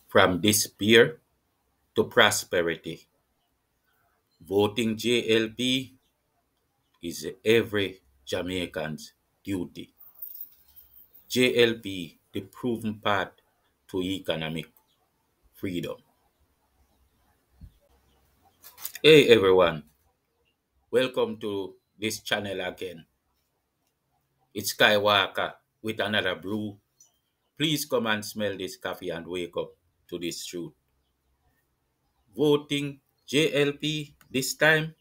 From despair to prosperity, voting JLP is every Jamaican's duty. JLP, the proven path to economic freedom. Hey everyone, welcome to this channel again. It's SkyWalker with another brew. Please come and smell this coffee and wake up to this truth. Voting JLP this time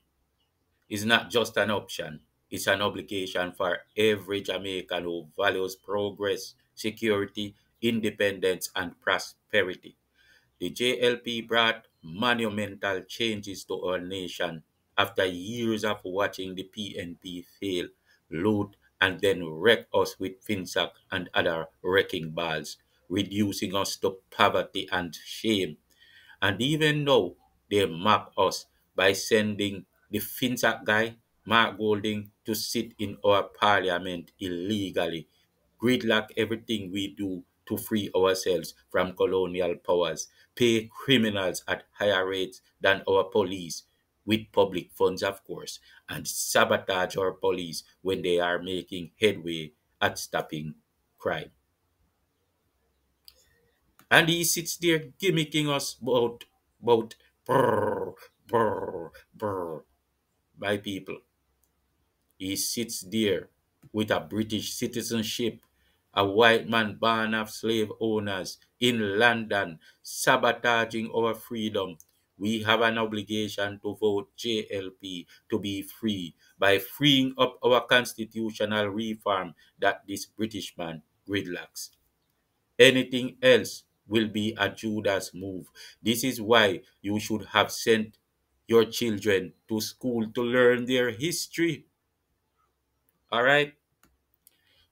is not just an option, it's an obligation for every Jamaican who values progress, security, independence, and prosperity. The JLP brought monumental changes to our nation after years of watching the PNP fail, loot, and then wreck us with FINSAC and other wrecking balls, reducing us to poverty and shame. And even now, they mock us by sending the FinSAC guy, Mark Golding, to sit in our parliament illegally, gridlock everything we do to free ourselves from colonial powers, pay criminals at higher rates than our police, with public funds, of course, and sabotage our police when they are making headway at stopping crime. And he sits there gimmicking us about brrr, brrr, brrr, by people. He sits there with a British citizenship, a white man born of slave owners in London, sabotaging our freedom. We have an obligation to vote JLP to be free by freeing up our constitutional reform that this British man gridlocks. Anything else will be a Judas move. This is why you should have sent your children to school to learn their history. All right?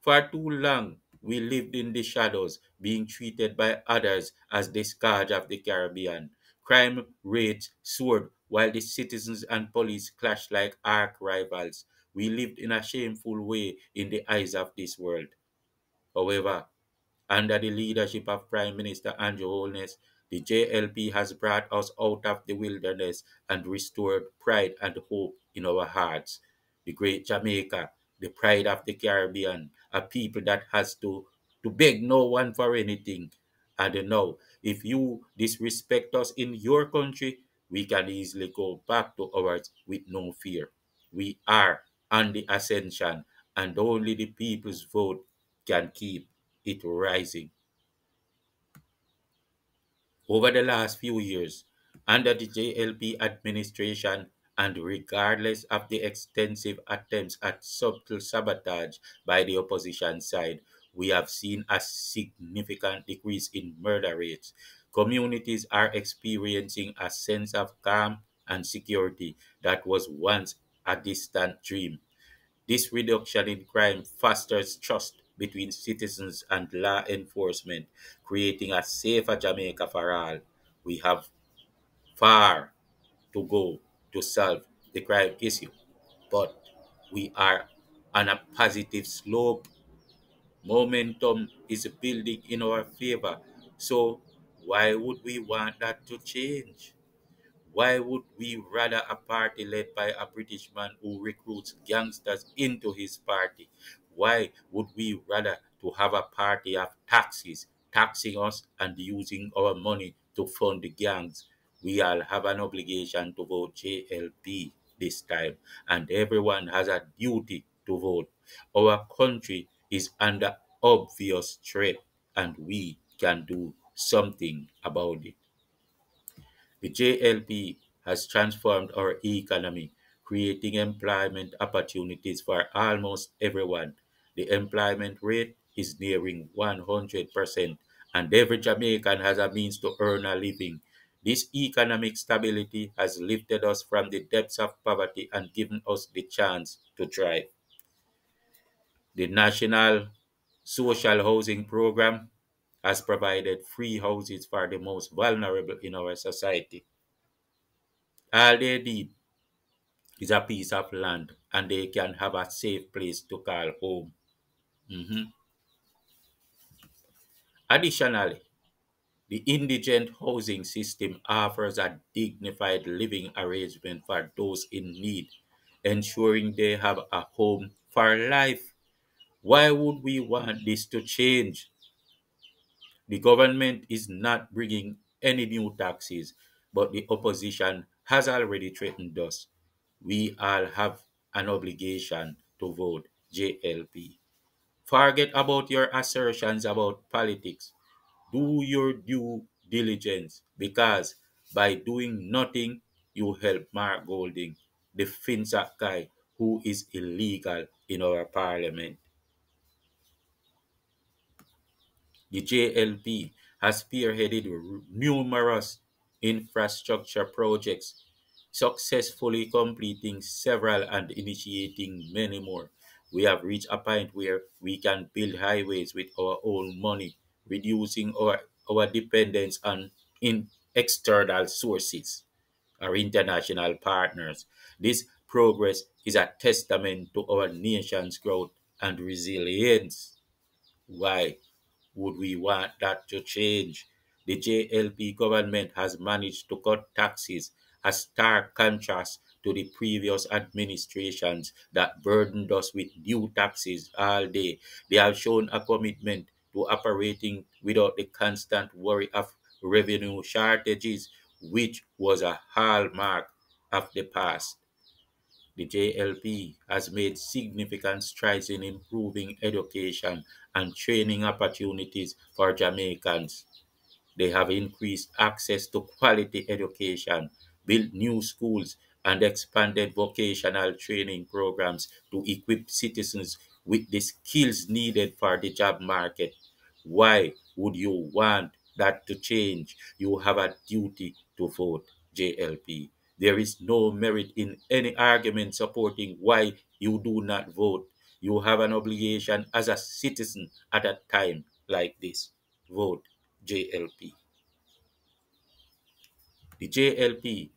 For too long, we lived in the shadows, being treated by others as the scourge of the Caribbean. Crime rates soared while the citizens and police clashed like arch rivals. We lived in a shameful way in the eyes of this world. However, under the leadership of Prime Minister Andrew Holness, the JLP has brought us out of the wilderness and restored pride and hope in our hearts. The great Jamaica, the pride of the Caribbean, a people that has to beg no one for anything. And now, if you disrespect us in your country, we can easily go back to ours with no fear. We are on the ascension, and only the people's vote can keep it rising. Over the last few years, under the JLP administration, and regardless of the extensive attempts at subtle sabotage by the opposition side, we have seen a significant decrease in murder rates. Communities are experiencing a sense of calm and security that was once a distant dream. This reduction in crime fosters trust between citizens and law enforcement, creating a safer Jamaica for all. We have far to go to solve the crime issue, but we are on a positive slope. Momentum is building in our favor. So, why would we want that to change? Why would we rather a party led by a British man who recruits gangsters into his party? Why would we rather to have a party of taxis taxing us and using our money to fund the gangs? We all have an obligation to vote JLP this time, and everyone has a duty to vote. Our country is under obvious threat, and we can do something about it. The JLP has transformed our economy, creating employment opportunities for almost everyone. The employment rate is nearing 100%, and every Jamaican has a means to earn a living. This economic stability has lifted us from the depths of poverty and given us the chance to thrive. The National Social Housing Program has provided free houses for the most vulnerable in our society. All they need is a piece of land and they can have a safe place to call home. Mhm. Additionally, The indigent housing system offers a dignified living arrangement for those in need, ensuring they have a home for life. Why would we want this to change? The government is not bringing any new taxes, but the opposition has already threatened us. We all have an obligation to vote JLP. Forget about your assertions about politics. Do your due diligence because by doing nothing, you help Mark Golding, the FINSAC guy who is illegal in our parliament. The JLP has spearheaded numerous infrastructure projects, successfully completing several and initiating many more. We have reached a point where we can build highways with our own money, reducing our dependence on external sources, our international partners. This progress is a testament to our nation's growth and resilience. Why would we want that to change? The JLP government has managed to cut taxes, a stark contrast to the previous administrations that burdened us with new taxes all day. They have shown a commitment to operating without the constant worry of revenue shortages, which was a hallmark of the past. The JLP has made significant strides in improving education and training opportunities for Jamaicans. They have increased access to quality education, built new schools, and expanded vocational training programs to equip citizens with the skills needed for the job market. Why would you want that to change? You have a duty to vote JLP. There is no merit in any argument supporting why you do not vote. You have an obligation as a citizen at a time like this. Vote JLP. The JLP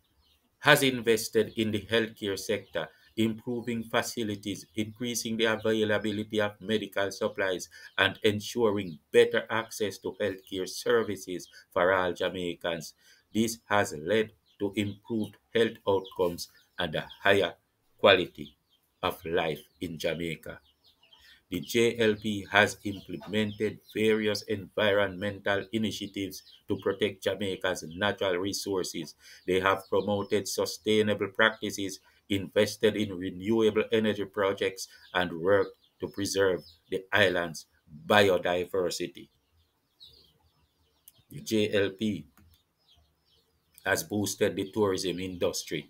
has invested in the healthcare sector, improving facilities, increasing the availability of medical supplies, and ensuring better access to healthcare services for all Jamaicans. This has led to improved health outcomes and a higher quality of life in Jamaica. The JLP has implemented various environmental initiatives to protect Jamaica's natural resources. They have promoted sustainable practices, invested in renewable energy projects, and worked to preserve the island's biodiversity. The JLP has boosted the tourism industry,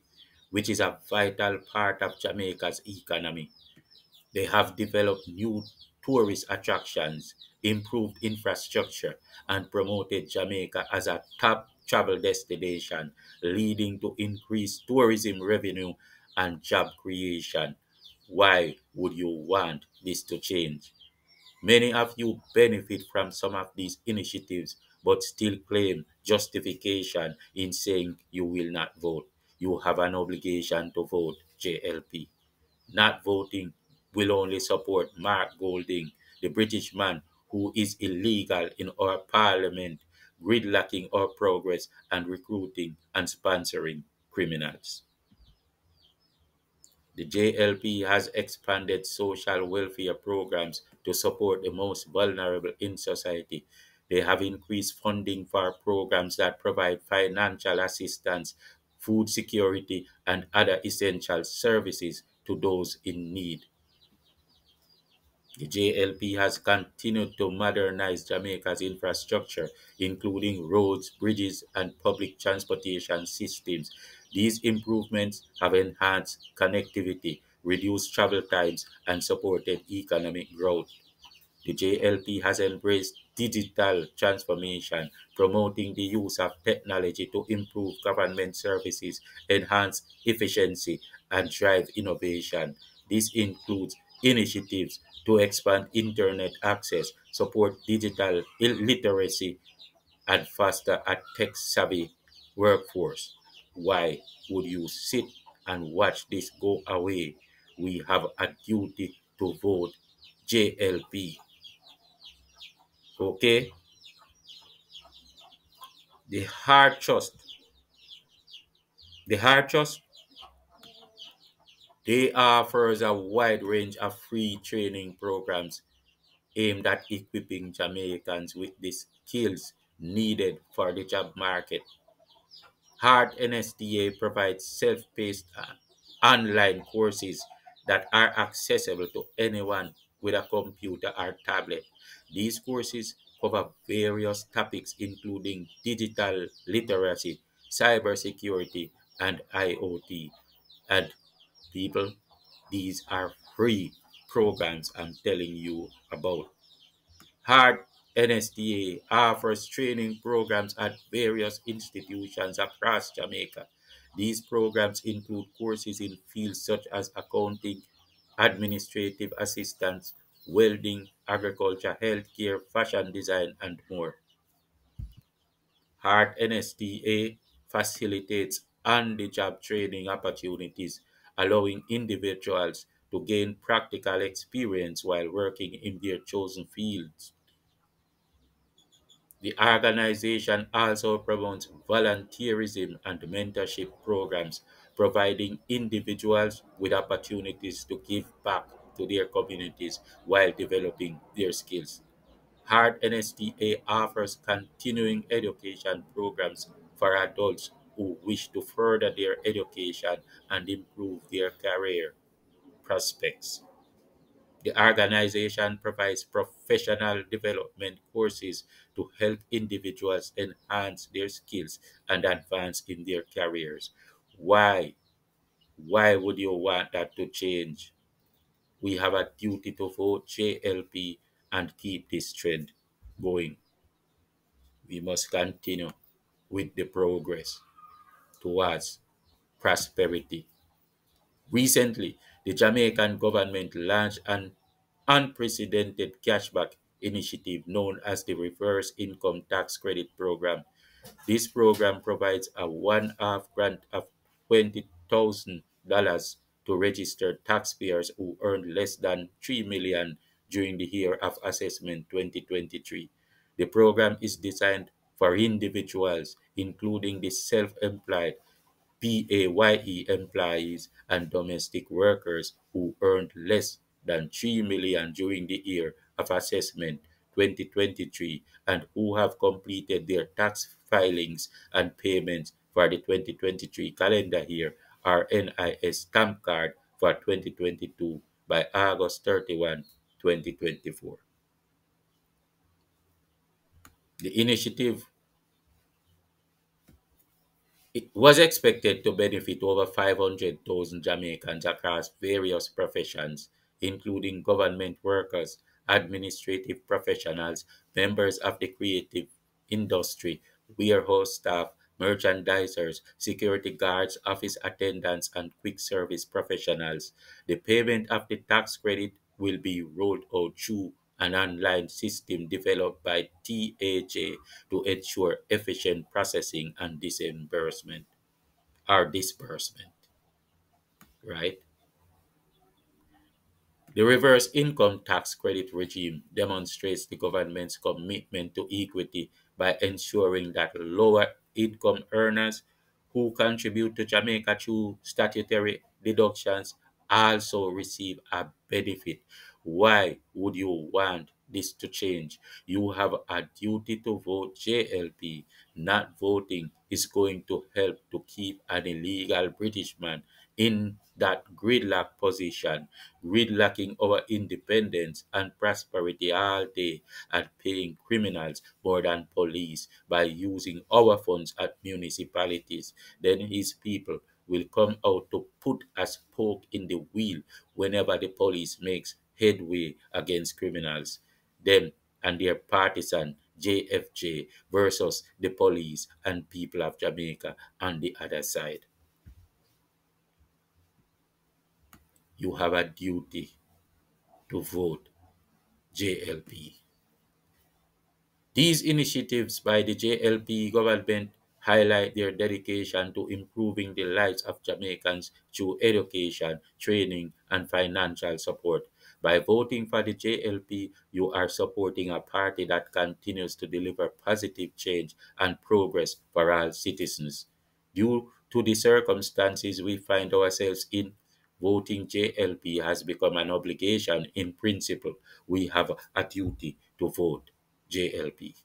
which is a vital part of Jamaica's economy. They have developed new tourist attractions, improved infrastructure, and promoted Jamaica as a top travel destination, leading to increased tourism revenue and job creation. Why would you want this to change? Many of you benefit from some of these initiatives but still claim justification in saying you will not vote. You have an obligation to vote JLP. Not voting will only support Mark Golding, the British man who is illegal in our parliament, gridlocking our progress and recruiting and sponsoring criminals. The JLP has expanded social welfare programs to support the most vulnerable in society. They have increased funding for programs that provide financial assistance, food security, and other essential services to those in need. The JLP has continued to modernize Jamaica's infrastructure, including roads, bridges, and public transportation systems. These improvements have enhanced connectivity, reduced travel times, and supported economic growth. The JLP has embraced digital transformation, promoting the use of technology to improve government services, enhance efficiency, and drive innovation. This includes initiatives to expand internet access, support digital literacy, and foster a tech savvy workforce. Why would you sit and watch this go away? We have a duty to vote JLP. Okay? The hard trust. The hard trust, they offers a wide range of free training programs aimed at equipping Jamaicans with the skills needed for the job market. Hard NSTA provides self-paced online courses that are accessible to anyone with a computer or tablet. These courses cover various topics including digital literacy, cybersecurity, and IoT. And people, these are free programs I'm telling you about. Hard NSTA offers training programs at various institutions across Jamaica. These programs include courses in fields such as accounting, administrative assistance, welding, agriculture, healthcare, fashion design, and more. Hard NSTA facilitates on-the-job training opportunities, allowing individuals to gain practical experience while working in their chosen fields. The organization also promotes volunteerism and mentorship programs, providing individuals with opportunities to give back to their communities while developing their skills. Hard NSTA offers continuing education programs for adults who wish to further their education and improve their career prospects. The organization provides professional development courses to help individuals enhance their skills and advance in their careers. Why? Why would you want that to change? We have a duty to vote JLP and keep this trend going. We must continue with the progress towards prosperity. Recently, the Jamaican government launched an unprecedented cashback initiative known as the Reverse Income Tax Credit Program. This program provides a one-off grant of $20,000 to registered taxpayers who earned less than $3 million during the year of assessment 2023. The program is designed for individuals, including the self-employed, PAYE employees and domestic workers who earned less than $3 million during the year of assessment 2023 and who have completed their tax filings and payments for the 2023 calendar year or NIS stamp card for 2022 by August 31, 2024. The initiative, it was expected to benefit over 500,000 Jamaicans across various professions, including government workers, administrative professionals, members of the creative industry, warehouse staff, merchandisers, security guards, office attendants, and quick service professionals. The payment of the tax credit will be rolled out through an online system developed by TAJ to ensure efficient processing and disbursement, right? The reverse income tax credit regime demonstrates the government's commitment to equity by ensuring that lower income earners who contribute to Jamaica through statutory deductions also receive a benefit. Why would you want this to change? You have a duty to vote JLP. Not voting is going to help to keep an illegal British man in that gridlock position, gridlocking our independence and prosperity all day and paying criminals more than police by using our funds at municipalities. Then his people will come out to put a spoke in the wheel whenever the police makes headway against criminals. Them and their partisan JFJ versus the police and people of Jamaica on the other side. You have a duty to vote JLP. These initiatives by the JLP government highlight their dedication to improving the lives of Jamaicans through education, training, and financial support. By voting for the JLP, you are supporting a party that continues to deliver positive change and progress for all citizens. Due to the circumstances we find ourselves in, voting JLP has become an obligation in principle. We have a duty to vote JLP.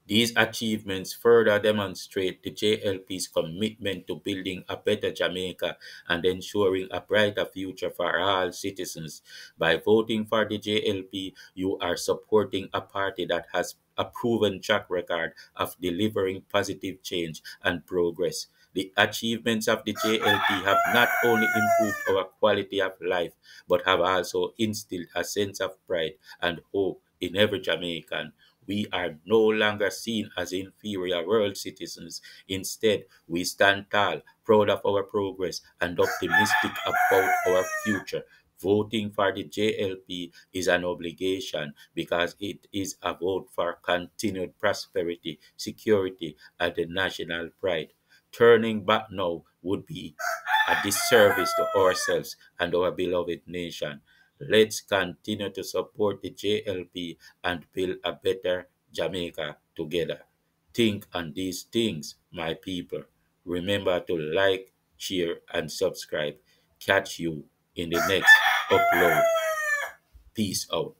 These achievements further demonstrate the JLP's commitment to building a better Jamaica and ensuring a brighter future for all citizens. By voting for the JLP, you are supporting a party that has a proven track record of delivering positive change and progress. The achievements of the JLP have not only improved our quality of life, but have also instilled a sense of pride and hope in every Jamaican. We are no longer seen as inferior world citizens. Instead, we stand tall, proud of our progress, and optimistic about our future. Voting for the JLP is an obligation because it is a vote for continued prosperity, security, and the national pride. Turning back now would be a disservice to ourselves and our beloved nation. Let's continue to support the JLP and build a better Jamaica together. Think on these things, my people. Remember to like, share, and subscribe. Catch you in the next upload. Peace out.